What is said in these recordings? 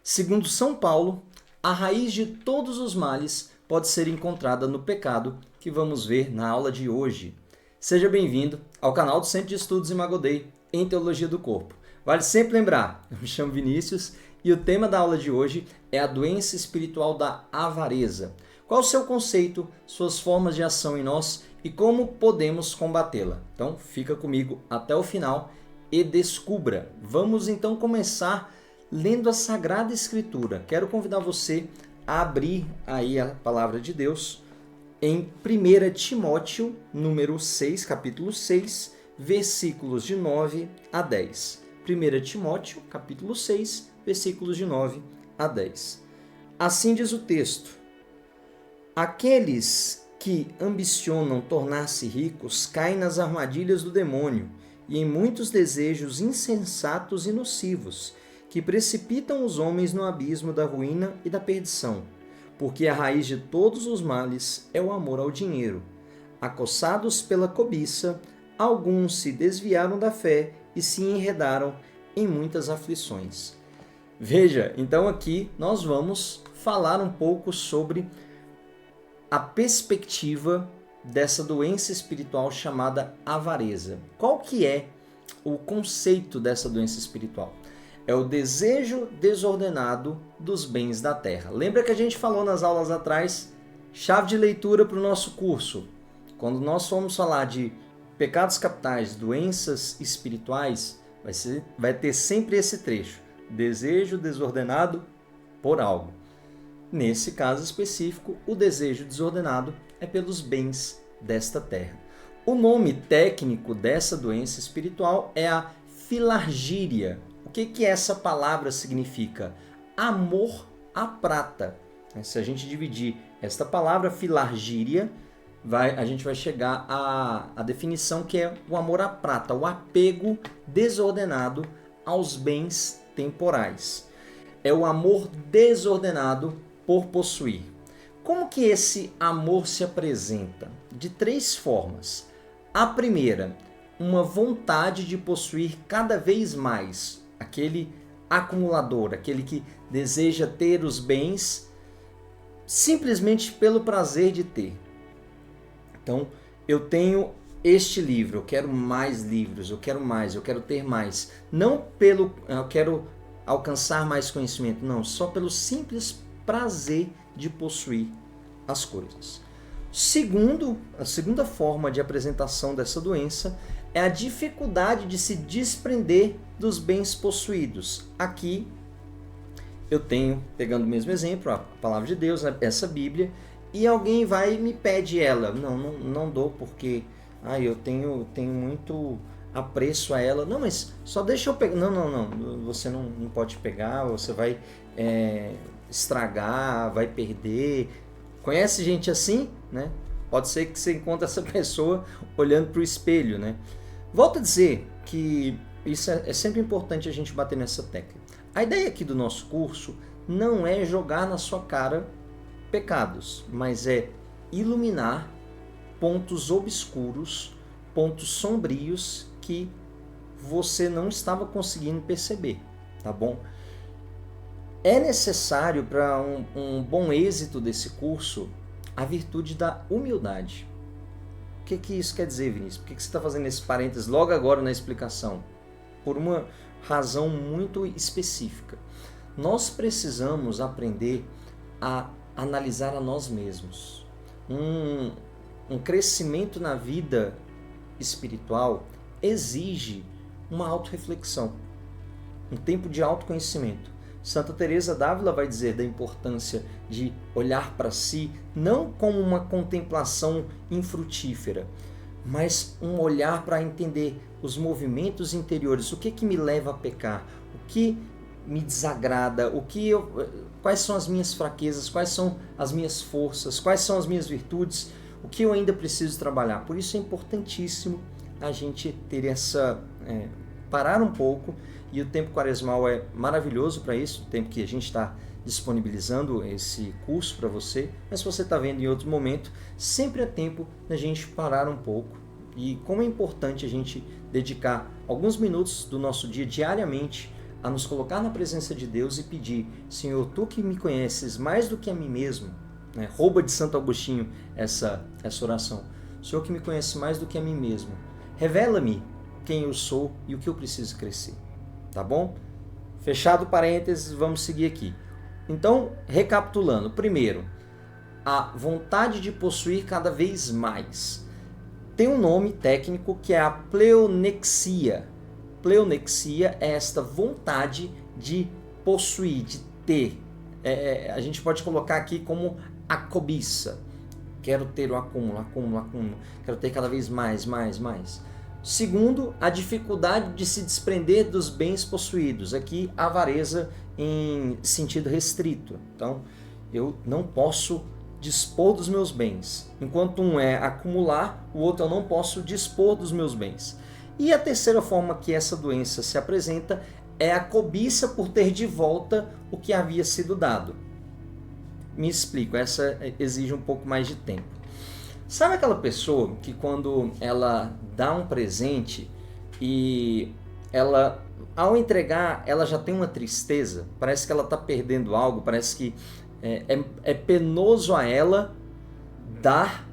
Segundo São Paulo, a raiz de todos os males pode ser encontrada no pecado, que vamos ver na aula de hoje. Seja bem-vindo ao canal do Centro de Estudos Imago Dei em Teologia do Corpo. Vale sempre lembrar, eu me chamo Vinícius e o tema da aula de hoje é a doença espiritual da avareza. Qual o seu conceito, suas formas de ação em nós e como podemos combatê-la? Então, fica comigo até o final e descubra. Vamos então começar lendo a Sagrada Escritura. Quero convidar você a abrir aí a Palavra de Deus em 1 Timóteo, número 6, capítulo 6, versículos de 9 a 10. 1 Timóteo, capítulo 6, versículos de 9 a 10. Assim diz o texto: aqueles que ambicionam tornar-se ricos caem nas armadilhas do demônio e em muitos desejos insensatos e nocivos, que precipitam os homens no abismo da ruína e da perdição, porque a raiz de todos os males é o amor ao dinheiro. Acossados pela cobiça, alguns se desviaram da fé e se enredaram em muitas aflições. Veja, então aqui nós vamos falar um pouco sobre a perspectiva dessa doença espiritual chamada avareza. Qual que é o conceito dessa doença espiritual? É o desejo desordenado dos bens da terra. Lembra que a gente falou nas aulas atrás, chave de leitura para o nosso curso. Quando nós formos falar de pecados capitais, doenças espirituais, vai ter sempre esse trecho. Desejo desordenado por algo. Nesse caso específico, o desejo desordenado é pelos bens desta terra. O nome técnico dessa doença espiritual é a filargíria. O que essa palavra significa? Amor à prata. Se a gente dividir esta palavra, filargíria, a gente vai chegar à definição que é o amor à prata, o apego desordenado aos bens temporais. É o amor desordenado por possuir. Como que esse amor se apresenta? De três formas. A primeira, uma vontade de possuir cada vez mais. Aquele acumulador, aquele que deseja ter os bens simplesmente pelo prazer de ter. Então, eu tenho este livro, eu quero mais livros, eu quero ter mais. Não eu quero alcançar mais conhecimento, não, só pelo simples prazer de possuir as coisas. A segunda forma de apresentação dessa doença é a dificuldade de se desprender dos bens possuídos. Aqui eu tenho, pegando o mesmo exemplo, a palavra de Deus, essa Bíblia, e alguém vai e me pede ela. Não dou porque eu tenho muito apreço a ela. Não, mas só deixa eu pegar. Não, você não pode pegar, você vai estragar, vai perder. Conhece gente assim, né? Pode ser que você encontre essa pessoa olhando para o espelho, né? Volto a dizer que isso é sempre importante a gente bater nessa tecla. A ideia aqui do nosso curso não é jogar na sua cara pecados, mas é iluminar pontos obscuros, pontos sombrios que você não estava conseguindo perceber, tá bom? É necessário para um bom êxito desse curso a virtude da humildade. O que isso quer dizer, Vinícius? Por que você está fazendo esse parênteses logo agora na explicação? Por uma razão muito específica. Nós precisamos aprender a analisar a nós mesmos. Um crescimento na vida espiritual exige uma autorreflexão, um tempo de autoconhecimento. Santa Teresa d'Ávila vai dizer da importância de olhar para si não como uma contemplação infrutífera, mas um olhar para entender os movimentos interiores, o que me leva a pecar, o que me desagrada, quais são as minhas fraquezas, quais são as minhas forças, quais são as minhas virtudes, o que eu ainda preciso trabalhar. Por isso é importantíssimo a gente ter parar um pouco. E o tempo quaresmal é maravilhoso para isso, o tempo que a gente está disponibilizando esse curso para você. Mas se você está vendo em outro momento, sempre é tempo da gente parar um pouco. E como é importante a gente dedicar alguns minutos do nosso dia diariamente a nos colocar na presença de Deus e pedir: Senhor, Tu que me conheces mais do que a mim mesmo, né? Rouba de Santo Agostinho essa oração. Senhor que me conhece mais do que a mim mesmo, revela-me quem eu sou e o que eu preciso crescer. Tá bom? Fechado parênteses, vamos seguir aqui. Então, recapitulando. Primeiro, a vontade de possuir cada vez mais. Tem um nome técnico que é a pleonexia. Pleonexia é esta vontade de possuir, de ter. A gente pode colocar aqui como a cobiça. Quero ter o acúmulo, acúmulo, acúmulo. Quero ter cada vez mais, mais, mais. Segundo, a dificuldade de se desprender dos bens possuídos. Aqui, a avareza em sentido restrito. Então, eu não posso dispor dos meus bens. Enquanto um é acumular, o outro eu não posso dispor dos meus bens. E a terceira forma que essa doença se apresenta é a cobiça por ter de volta o que havia sido dado. Me explico, essa exige um pouco mais de tempo. Sabe aquela pessoa que quando ela dá um presente e ela, ao entregar, ela já tem uma tristeza, parece que ela está perdendo algo, parece que é penoso a ela dar,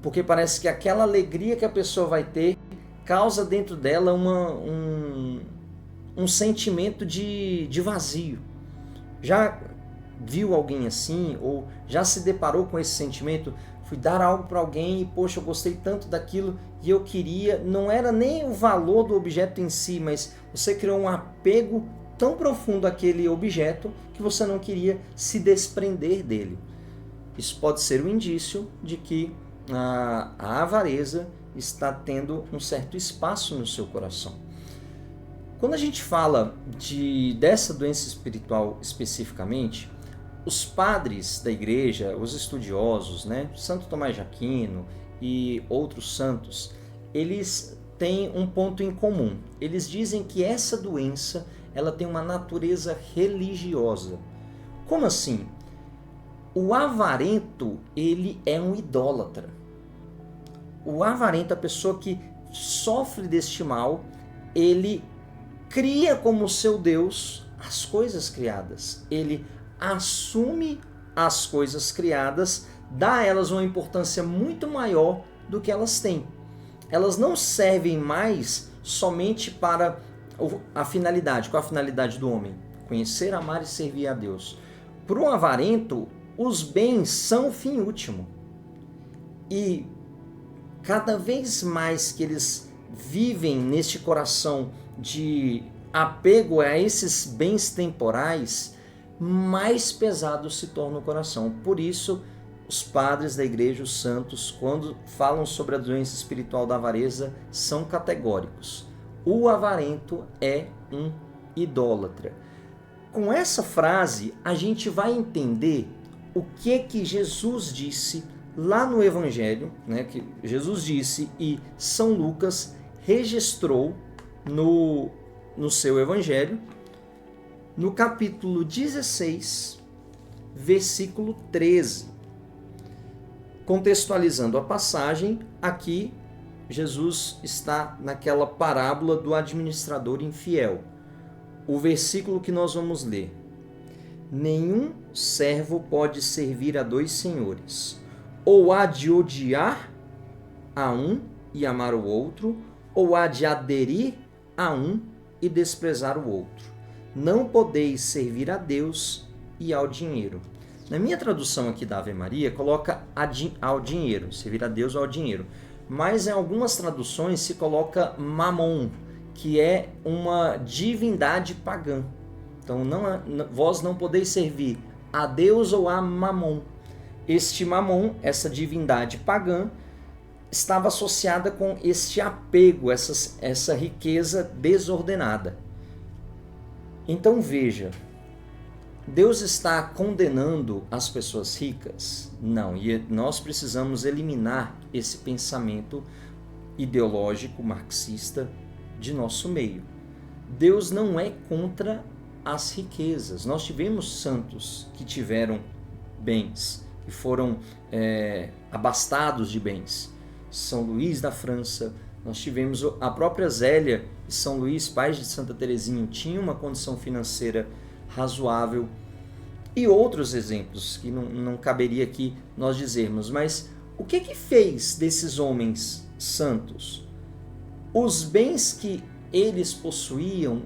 porque parece que aquela alegria que a pessoa vai ter causa dentro dela um sentimento de vazio. Já viu alguém assim, ou já se deparou com esse sentimento? Fui dar algo para alguém e, poxa, eu gostei tanto daquilo e eu queria, não era nem o valor do objeto em si, mas você criou um apego tão profundo àquele objeto que você não queria se desprender dele. Isso pode ser um indício de que a avareza está tendo um certo espaço no seu coração. Quando a gente fala dessa doença espiritual especificamente, os padres da igreja, os estudiosos, né, Santo Tomás de Aquino e outros santos, eles têm um ponto em comum. Eles dizem que essa doença ela tem uma natureza religiosa. Como assim? O avarento, ele é um idólatra. O avarento, a pessoa que sofre deste mal, ele cria como seu Deus as coisas criadas. Ele assume as coisas criadas, dá a elas uma importância muito maior do que elas têm. Elas não servem mais somente para a finalidade. Qual a finalidade do homem? Conhecer, amar e servir a Deus. Para um avarento, os bens são o fim último. E cada vez mais que eles vivem neste coração de apego a esses bens temporais, mais pesado se torna o coração. Por isso, os padres da igreja, os santos, quando falam sobre a doença espiritual da avareza, são categóricos. O avarento é um idólatra. Com essa frase, a gente vai entender o que Jesus disse lá no Evangelho, né, que Jesus disse e São Lucas registrou no seu Evangelho, no capítulo 16, versículo 13. Contextualizando a passagem, aqui Jesus está naquela parábola do administrador infiel. O versículo que nós vamos ler: nenhum servo pode servir a dois senhores, ou há de odiar a um e amar o outro, ou há de aderir a um e desprezar o outro. Não podeis servir a Deus e ao dinheiro. Na minha tradução aqui da Ave Maria, coloca ao dinheiro, servir a Deus ou ao dinheiro. Mas em algumas traduções se coloca mamon, que é uma divindade pagã. Então, vós não podeis servir a Deus ou a mamon. Este mamon, essa divindade pagã, estava associada com este apego, essa riqueza desordenada. Então veja, Deus está condenando as pessoas ricas? Não, e nós precisamos eliminar esse pensamento ideológico marxista de nosso meio. Deus não é contra as riquezas. Nós tivemos santos que tiveram bens e foram abastados de bens. São Luís da França, Nós tivemos a própria Zélia e São Luís, pais de Santa Teresinha, tinham uma condição financeira razoável. E outros exemplos que não caberia aqui nós dizermos. Mas o que fez desses homens santos? Os bens que eles possuíam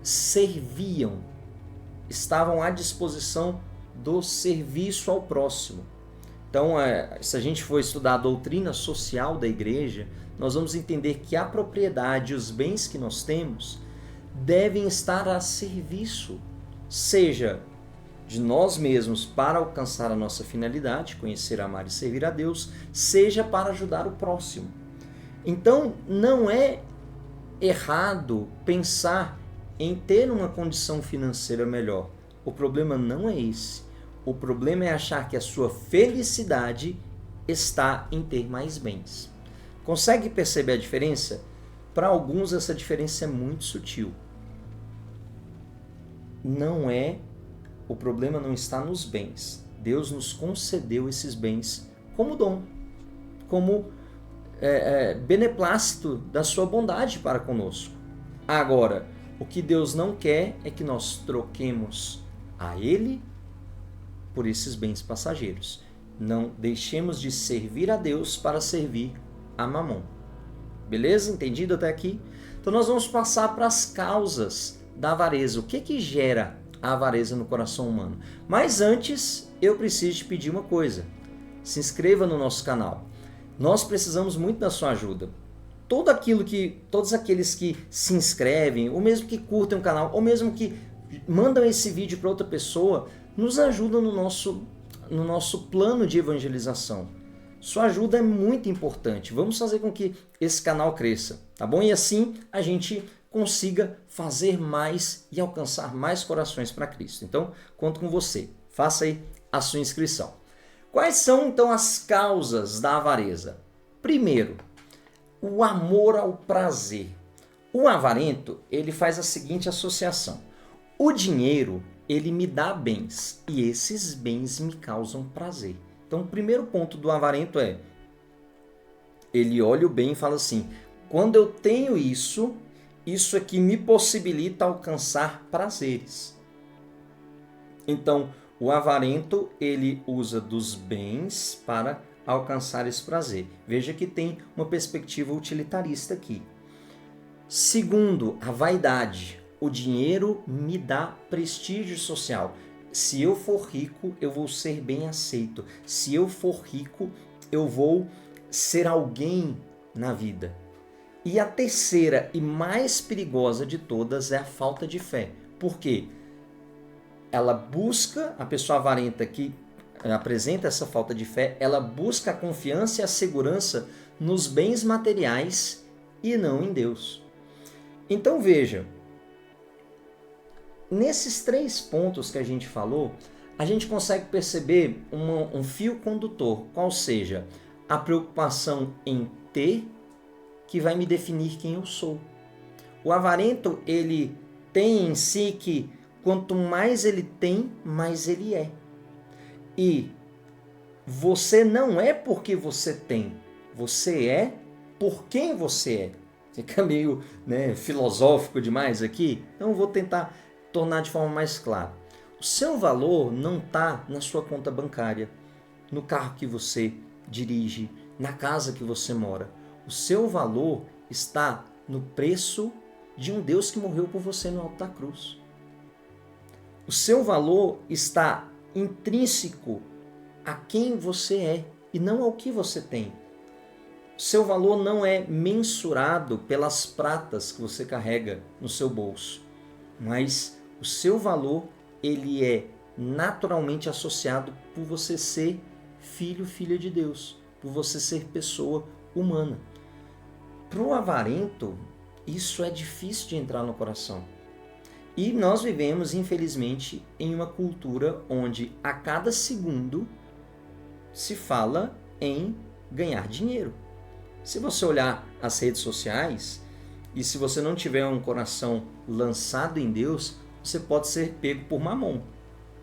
serviam, estavam à disposição do serviço ao próximo. Então, se a gente for estudar a doutrina social da igreja, nós vamos entender que a propriedade e os bens que nós temos devem estar a serviço, seja de nós mesmos para alcançar a nossa finalidade, conhecer, amar e servir a Deus, seja para ajudar o próximo. Então, não é errado pensar em ter uma condição financeira melhor. O problema não é esse. O problema é achar que a sua felicidade está em ter mais bens. Consegue perceber a diferença? Para alguns essa diferença é muito sutil. O problema não está nos bens. Deus nos concedeu esses bens como dom, como beneplácito da sua bondade para conosco. Agora, o que Deus não quer é que nós troquemos a Ele por esses bens passageiros. Não deixemos de servir a Deus para servir a Mamon. Beleza? Entendido até aqui? Então nós vamos passar para as causas da avareza. O que gera a avareza no coração humano? Mas antes, eu preciso te pedir uma coisa. Se inscreva no nosso canal. Nós precisamos muito da sua ajuda. Todos aqueles que se inscrevem, ou mesmo que curtem o canal, ou mesmo que mandam esse vídeo para outra pessoa, nos ajudam no nosso plano de evangelização. Sua ajuda é muito importante. Vamos fazer com que esse canal cresça, tá bom? E assim a gente consiga fazer mais e alcançar mais corações para Cristo. Então, conto com você. Faça aí a sua inscrição. Quais são, então, as causas da avareza? Primeiro, o amor ao prazer. O avarento, ele faz a seguinte associação. O dinheiro, ele me dá bens e esses bens me causam prazer. Então, o primeiro ponto do avarento é, ele olha o bem e fala assim, quando eu tenho isso aqui me possibilita alcançar prazeres. Então, o avarento, ele usa dos bens para alcançar esse prazer. Veja que tem uma perspectiva utilitarista aqui. Segundo, a vaidade. O dinheiro me dá prestígio social. Se eu for rico, eu vou ser bem aceito. Se eu for rico, eu vou ser alguém na vida. E a terceira e mais perigosa de todas é a falta de fé. Por quê? A pessoa avarenta que apresenta essa falta de fé, ela busca a confiança e a segurança nos bens materiais e não em Deus. Então veja, nesses 3 pontos que a gente falou, a gente consegue perceber um fio condutor, qual seja a preocupação em ter, que vai me definir quem eu sou. O avarento, ele tem em si que quanto mais ele tem, mais ele é. E você não é porque você tem, você é por quem você é. Fica meio filosófico demais aqui, então eu vou tentar tornar de forma mais clara. O seu valor não está na sua conta bancária, no carro que você dirige, na casa que você mora. O seu valor está no preço de um Deus que morreu por você no alto da cruz. O seu valor está intrínseco a quem você é e não ao que você tem. O seu valor não é mensurado pelas pratas que você carrega no seu bolso, mas o seu valor ele é naturalmente associado por você ser filho, filha de Deus, por você ser pessoa humana. Para o avarento, isso é difícil de entrar no coração. E nós vivemos, infelizmente, em uma cultura onde a cada segundo se fala em ganhar dinheiro. Se você olhar as redes sociais e se você não tiver um coração lançado em Deus, você pode ser pego por mamon.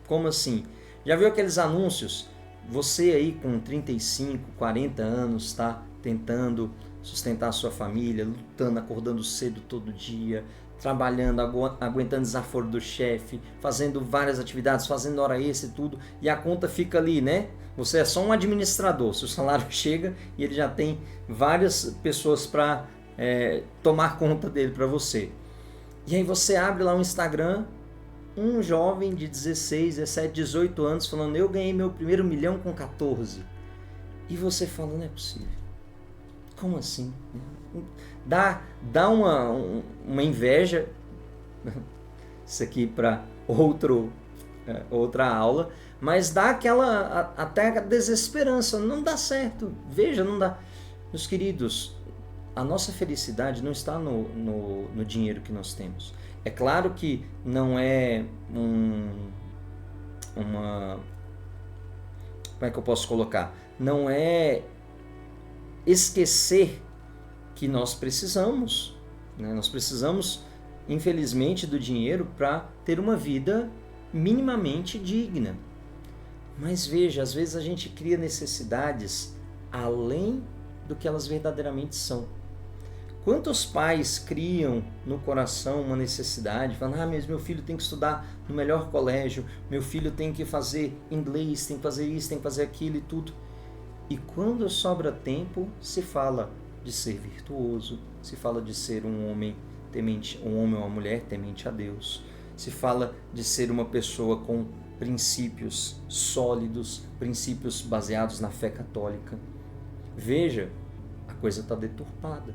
Como assim? Já viu aqueles anúncios? Você aí com 35, 40 anos está tentando sustentar a sua família, lutando, acordando cedo todo dia, trabalhando, aguentando desaforo do chefe, fazendo várias atividades, fazendo hora extra e tudo, e a conta fica ali, né? Você é só um administrador, seu salário chega e ele já tem várias pessoas para tomar conta dele para você. E aí você abre lá o Instagram, um jovem de 16, 17, 18 anos falando, eu ganhei meu primeiro milhão com 14. E você fala, não é possível. Como assim? Dá uma inveja, isso aqui para outra aula, mas dá aquela até a desesperança, não dá certo, veja, não dá. Meus queridos, a nossa felicidade não está no dinheiro que nós temos. É claro que não é como é que eu posso colocar? Não é esquecer que nós precisamos, né? Nós precisamos, infelizmente, do dinheiro para ter uma vida minimamente digna. Mas veja, às vezes a gente cria necessidades além do que elas verdadeiramente são. Quantos pais criam no coração uma necessidade, falando, mas meu filho tem que estudar no melhor colégio, meu filho tem que fazer inglês, tem que fazer isso, tem que fazer aquilo e tudo. E quando sobra tempo, se fala de ser virtuoso, se fala de ser um homem temente, um homem ou uma mulher temente a Deus, se fala de ser uma pessoa com princípios sólidos, princípios baseados na fé católica. Veja, a coisa está deturpada.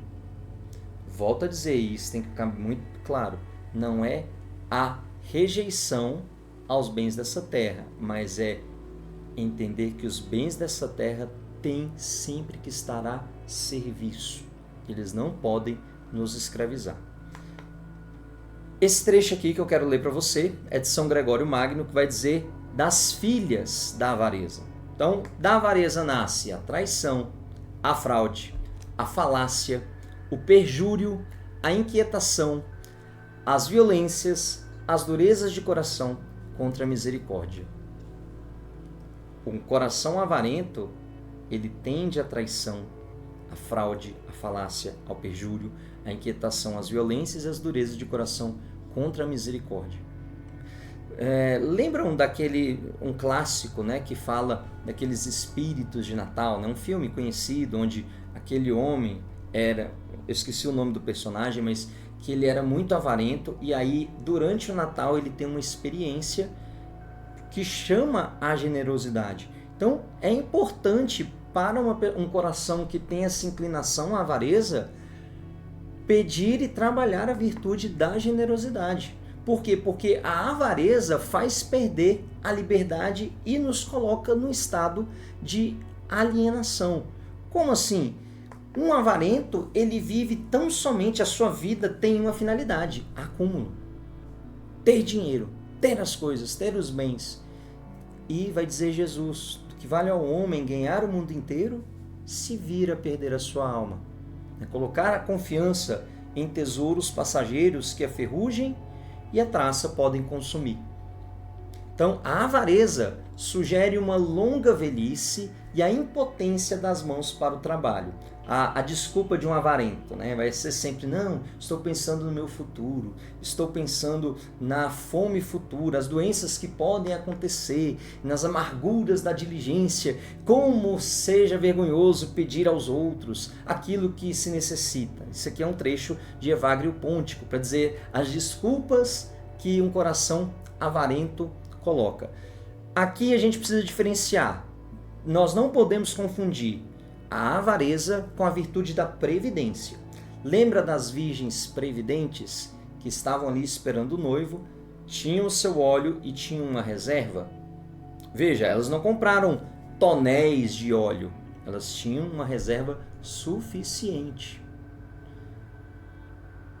Volto a dizer, isso tem que ficar muito claro, não é a rejeição aos bens dessa terra, mas é entender que os bens dessa terra têm sempre que estar a serviço. Eles não podem nos escravizar. Esse trecho aqui que eu quero ler para você é de São Gregório Magno, que vai dizer das filhas da avareza. Então, da avareza nasce a traição, a fraude, a falácia, o perjúrio, a inquietação, as violências, as durezas de coração contra a misericórdia. Um coração avarento, ele tende à traição, à fraude, à falácia, ao perjúrio, à inquietação, às violências e às durezas de coração contra a misericórdia. Lembram um clássico, né, que fala daqueles espíritos de Natal, né? Um filme conhecido onde aquele homem eu esqueci o nome do personagem, mas que ele era muito avarento e aí durante o Natal ele tem uma experiência que chama a generosidade. Então é importante para um coração que tem essa inclinação à avareza pedir e trabalhar a virtude da generosidade. Por quê? Porque a avareza faz perder a liberdade e nos coloca no estado de alienação. Como assim? Um avarento, ele vive tão somente, a sua vida tem uma finalidade, acúmulo. Ter dinheiro, ter as coisas, ter os bens. E vai dizer Jesus, que vale ao homem ganhar o mundo inteiro, se vir a perder a sua alma. Colocar a confiança em tesouros passageiros que a ferrugem e a traça podem consumir. Então, a avareza sugere uma longa velhice e a impotência das mãos para o trabalho. A desculpa de um avarento, né, vai ser sempre, não, estou pensando no meu futuro, estou pensando na fome futura, as doenças que podem acontecer, nas amarguras da diligência, como seja vergonhoso pedir aos outros aquilo que se necessita. Isso aqui é um trecho de Evagrio Pontico, para dizer as desculpas que um coração avarento coloca. Aqui a gente precisa diferenciar, nós não podemos confundir a avareza com a virtude da previdência. Lembra das virgens previdentes que estavam ali esperando o noivo, tinham o seu óleo e tinham uma reserva? Veja, elas não compraram tonéis de óleo, elas tinham uma reserva suficiente.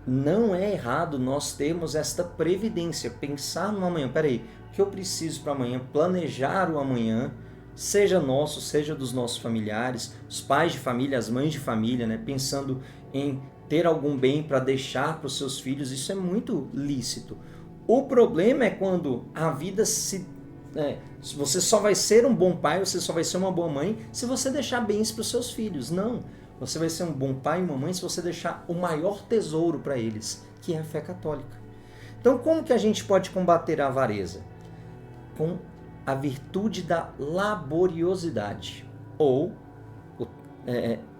Não é errado nós termos esta previdência, pensar no amanhã. Peraí, o que eu preciso para amanhã? Planejar o amanhã, seja nosso, seja dos nossos familiares, os pais de família, as mães de família, né? Pensando em ter algum bem para deixar para os seus filhos, isso é muito lícito. O problema é quando a vida você só vai ser um bom pai, você só vai ser uma boa mãe se você deixar bens para os seus filhos. Não. Você vai ser um bom pai e mamãe se você deixar o maior tesouro para eles, que é a fé católica. Então, como que a gente pode combater a avareza? Com a virtude da laboriosidade, ou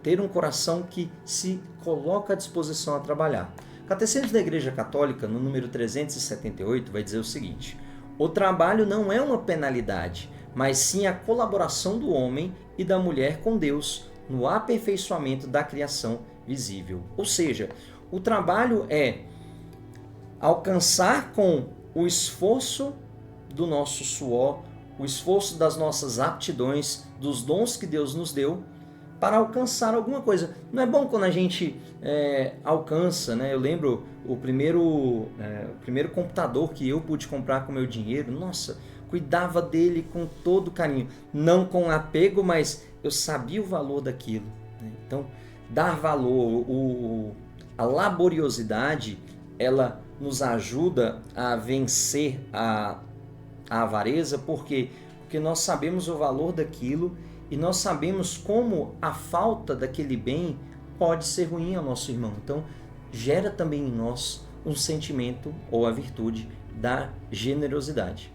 ter um coração que se coloca à disposição a trabalhar. O Catecismo da Igreja Católica, no número 378, vai dizer o seguinte: o trabalho não é uma penalidade, mas sim a colaboração do homem e da mulher com Deus no aperfeiçoamento da criação visível. Ou seja, o trabalho é alcançar com o esforço do nosso suor, o esforço das nossas aptidões, dos dons que Deus nos deu, para alcançar alguma coisa. Não é bom quando a gente alcança, né? Eu lembro o primeiro computador que eu pude comprar com meu dinheiro. Nossa, cuidava dele com todo carinho. Não com apego, mas eu sabia o valor daquilo, né? Então, dar valor, a laboriosidade, ela nos ajuda a vencer a avareza. Por quê? Porque nós sabemos o valor daquilo e nós sabemos como a falta daquele bem pode ser ruim ao nosso irmão. Então, gera também em nós um sentimento ou a virtude da generosidade.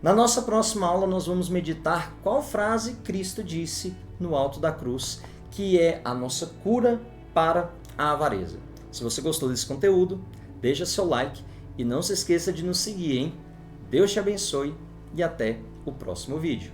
Na nossa próxima aula, nós vamos meditar qual frase Cristo disse no alto da cruz, que é a nossa cura para a avareza. Se você gostou desse conteúdo, deixa seu like e não se esqueça de nos seguir, hein? Deus te abençoe e até o próximo vídeo.